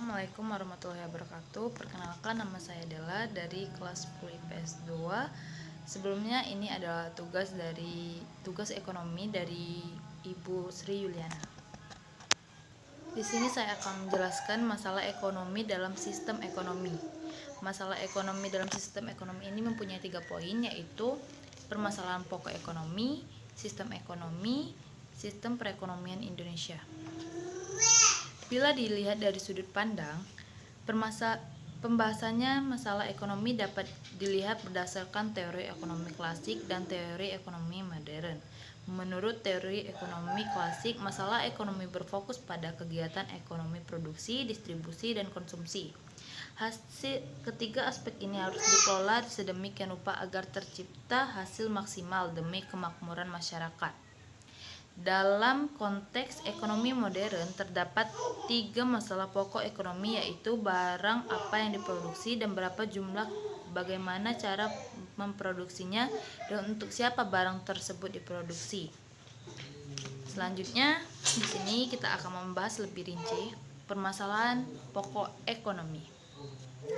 Assalamualaikum warahmatullahi wabarakatuh. Perkenalkan, nama saya Dela dari kelas 10 IPS 2. Sebelumnya ini adalah tugas ekonomi dari Ibu Sri Yuliana. Di sini saya akan menjelaskan masalah ekonomi dalam sistem ekonomi. Masalah ekonomi dalam sistem ekonomi ini mempunyai 3 poin, yaitu permasalahan pokok ekonomi, sistem perekonomian Indonesia. Bila dilihat dari sudut pandang, pembahasannya masalah ekonomi dapat dilihat berdasarkan teori ekonomi klasik dan teori ekonomi modern. Menurut teori ekonomi klasik, masalah ekonomi berfokus pada kegiatan ekonomi produksi, distribusi, dan konsumsi. Ketiga aspek ini harus dikelola sedemikian rupa agar tercipta hasil maksimal demi kemakmuran masyarakat. Dalam konteks ekonomi modern, terdapat 3 masalah pokok ekonomi, yaitu barang apa yang diproduksi dan berapa jumlah, bagaimana cara memproduksinya, dan untuk siapa barang tersebut diproduksi. Selanjutnya, di sini kita akan membahas lebih rinci permasalahan pokok ekonomi.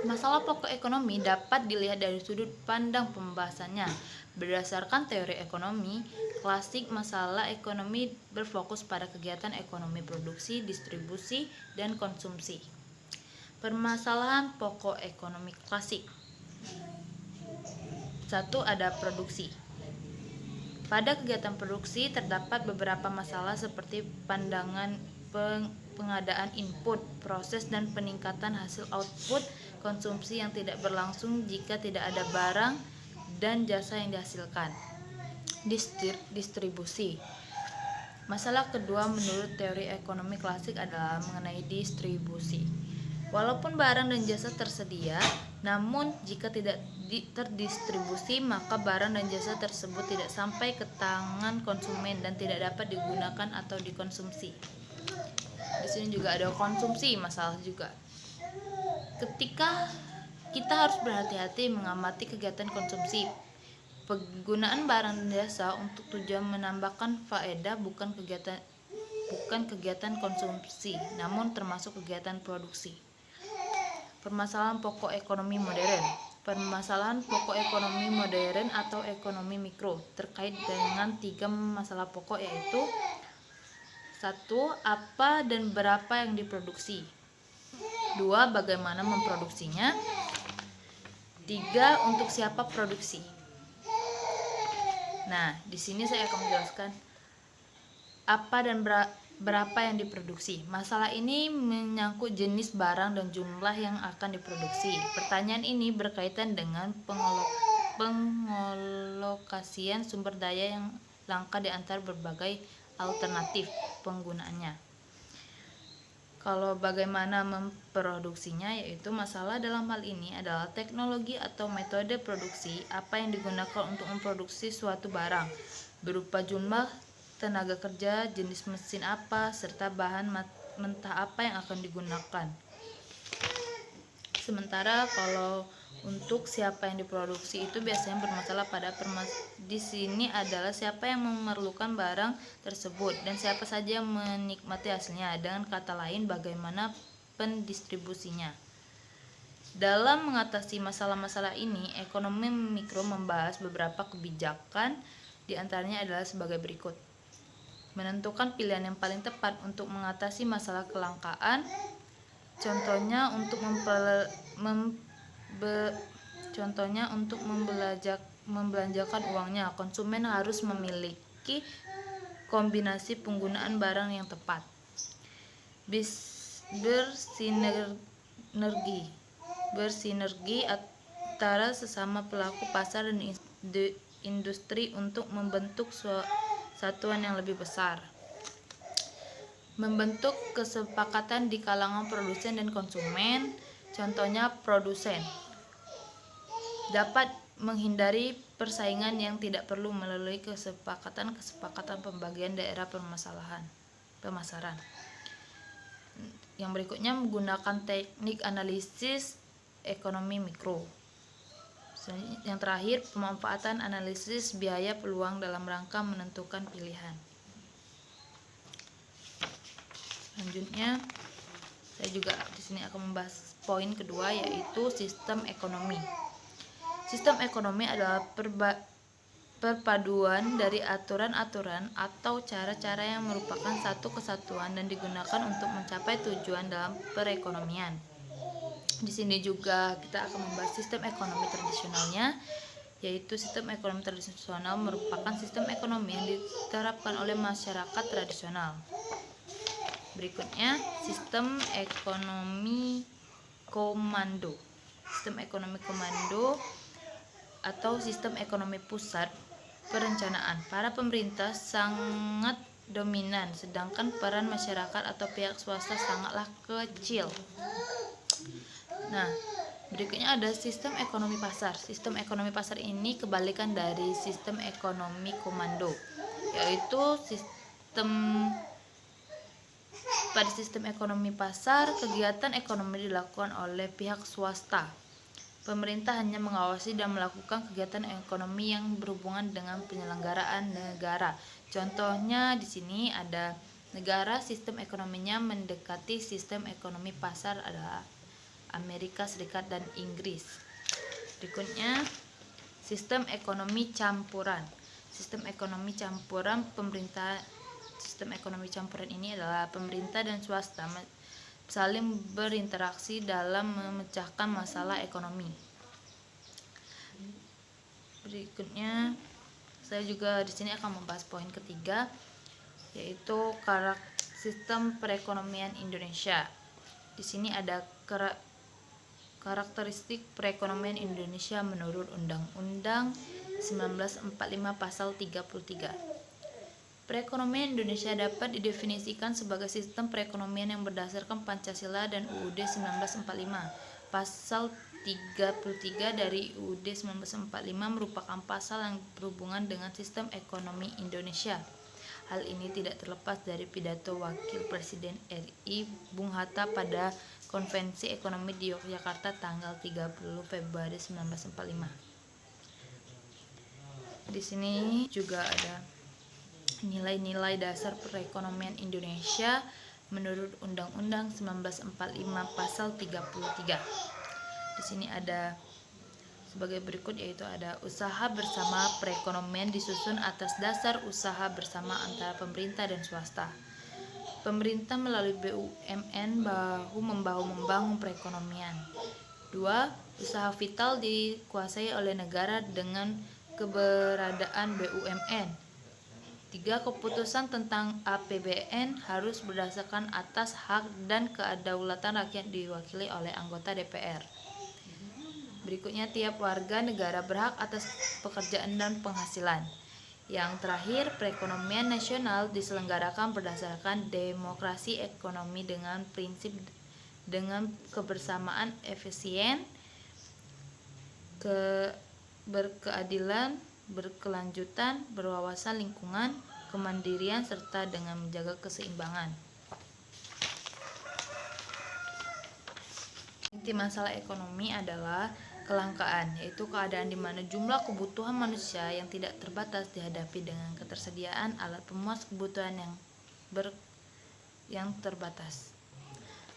Masalah pokok ekonomi dapat dilihat dari sudut pandang pembahasannya. Berdasarkan teori ekonomi klasik, masalah ekonomi berfokus pada kegiatan ekonomi produksi, distribusi, dan konsumsi. Permasalahan pokok ekonomi klasik. 1. Ada produksi. Pada kegiatan produksi terdapat beberapa masalah seperti pengadaan input, proses dan peningkatan hasil output, konsumsi yang tidak berlangsung jika tidak ada barang dan jasa yang dihasilkan. Distribusi. Masalah kedua menurut teori ekonomi klasik adalah mengenai distribusi. Walaupun barang dan jasa tersedia, namun jika tidak terdistribusi, maka barang dan jasa tersebut tidak sampai ke tangan konsumen dan tidak dapat digunakan atau dikonsumsi. Di sini juga ada konsumsi, masalah juga. Ketika kita harus berhati-hati mengamati kegiatan konsumsi. Penggunaan barang dan jasa untuk tujuan menambahkan faedah bukan kegiatan konsumsi, namun termasuk kegiatan produksi. Permasalahan pokok ekonomi modern. Permasalahan pokok ekonomi modern atau ekonomi mikro terkait dengan 3 masalah pokok, yaitu 1. Apa dan berapa yang diproduksi. 2. Bagaimana memproduksinya. 3. Untuk siapa produksi. Nah, di sini saya akan menjelaskan apa dan berapa yang diproduksi. Masalah ini menyangkut jenis barang dan jumlah yang akan diproduksi. Pertanyaan ini berkaitan dengan pengalokasian sumber daya yang langka di antara berbagai alternatif penggunaannya. Kalau bagaimana memproduksinya, yaitu masalah dalam hal ini adalah teknologi atau metode produksi apa yang digunakan untuk memproduksi suatu barang, berupa jumlah tenaga kerja, jenis mesin apa, serta bahan mentah apa yang akan digunakan. Sementara kalau untuk siapa yang diproduksi itu biasanya bermasalah pada di sini adalah siapa yang memerlukan barang tersebut dan siapa saja yang menikmati hasilnya. Dengan kata lain, bagaimana pendistribusinya. Dalam mengatasi masalah-masalah ini, ekonomi mikro membahas beberapa kebijakan, di antaranya adalah sebagai berikut. Menentukan pilihan yang paling tepat untuk mengatasi masalah kelangkaan. Contohnya untuk membelanjakan uangnya, konsumen harus memiliki kombinasi penggunaan barang yang tepat. Bersinergi antara sesama pelaku pasar dan industri untuk membentuk satuan yang lebih besar. Membentuk kesepakatan di kalangan produsen dan konsumen. Contohnya, produsen dapat menghindari persaingan yang tidak perlu melalui kesepakatan pembagian daerah pemasaran. Yang berikutnya, menggunakan teknik analisis ekonomi mikro. Yang terakhir, pemanfaatan analisis biaya peluang dalam rangka menentukan pilihan. Selanjutnya, Saya juga di sini akan membahas poin kedua, yaitu sistem ekonomi. Sistem ekonomi adalah perpaduan dari aturan-aturan atau cara-cara yang merupakan satu kesatuan dan digunakan untuk mencapai tujuan dalam perekonomian. Di sini juga kita akan membahas sistem ekonomi tradisionalnya, yaitu sistem ekonomi tradisional merupakan sistem ekonomi yang diterapkan oleh masyarakat tradisional. Berikutnya, sistem ekonomi komando. Sistem ekonomi komando atau sistem ekonomi pusat perencanaan. Para pemerintah sangat dominan, sedangkan peran masyarakat atau pihak swasta sangatlah kecil. Nah, berikutnya ada sistem ekonomi pasar. Sistem ekonomi pasar ini kebalikan dari sistem ekonomi komando, yaitu pada sistem ekonomi pasar, kegiatan ekonomi dilakukan oleh pihak swasta. Pemerintah hanya mengawasi dan melakukan kegiatan ekonomi yang berhubungan dengan penyelenggaraan negara. Contohnya di sini ada negara sistem ekonominya mendekati sistem ekonomi pasar adalah Amerika Serikat dan Inggris. Berikutnya, sistem ekonomi campuran. Sistem ekonomi campuran ini adalah pemerintah dan swasta saling berinteraksi dalam memecahkan masalah ekonomi. Berikutnya, saya juga di sini akan membahas poin ketiga, yaitu sistem perekonomian Indonesia. Di sini ada karakteristik perekonomian Indonesia menurut Undang-Undang 1945 Pasal 33. Perekonomian Indonesia dapat didefinisikan sebagai sistem perekonomian yang berdasarkan Pancasila dan UUD 1945. Pasal 33 dari UUD 1945 merupakan pasal yang berhubungan dengan sistem ekonomi Indonesia. Hal ini tidak terlepas dari pidato Wakil Presiden RI Bung Hatta pada Konvensi Ekonomi di Yogyakarta tanggal 30 Februari 1945. Di sini juga ada nilai-nilai dasar perekonomian Indonesia menurut Undang-Undang 1945 Pasal 33. Di sini ada sebagai berikut, yaitu ada usaha bersama perekonomian disusun atas dasar usaha bersama antara pemerintah dan swasta. Pemerintah melalui BUMN bahu-membahu membangun perekonomian. 2. Usaha vital dikuasai oleh negara dengan keberadaan BUMN. 3. Keputusan tentang APBN harus berdasarkan atas hak dan kedaulatan rakyat diwakili oleh anggota DPR. Berikutnya, tiap warga negara berhak atas pekerjaan dan penghasilan. Yang terakhir, perekonomian nasional diselenggarakan berdasarkan demokrasi ekonomi dengan prinsip dengan kebersamaan efisien, berkeadilan, berkelanjutan, berwawasan lingkungan, kemandirian, serta dengan menjaga keseimbangan. Inti masalah ekonomi adalah kelangkaan, yaitu keadaan di mana jumlah kebutuhan manusia yang tidak terbatas dihadapi dengan ketersediaan alat pemuas kebutuhan yang terbatas.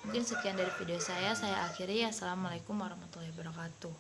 Mungkin sekian dari video saya akhiri. Assalamualaikum warahmatullahi wabarakatuh.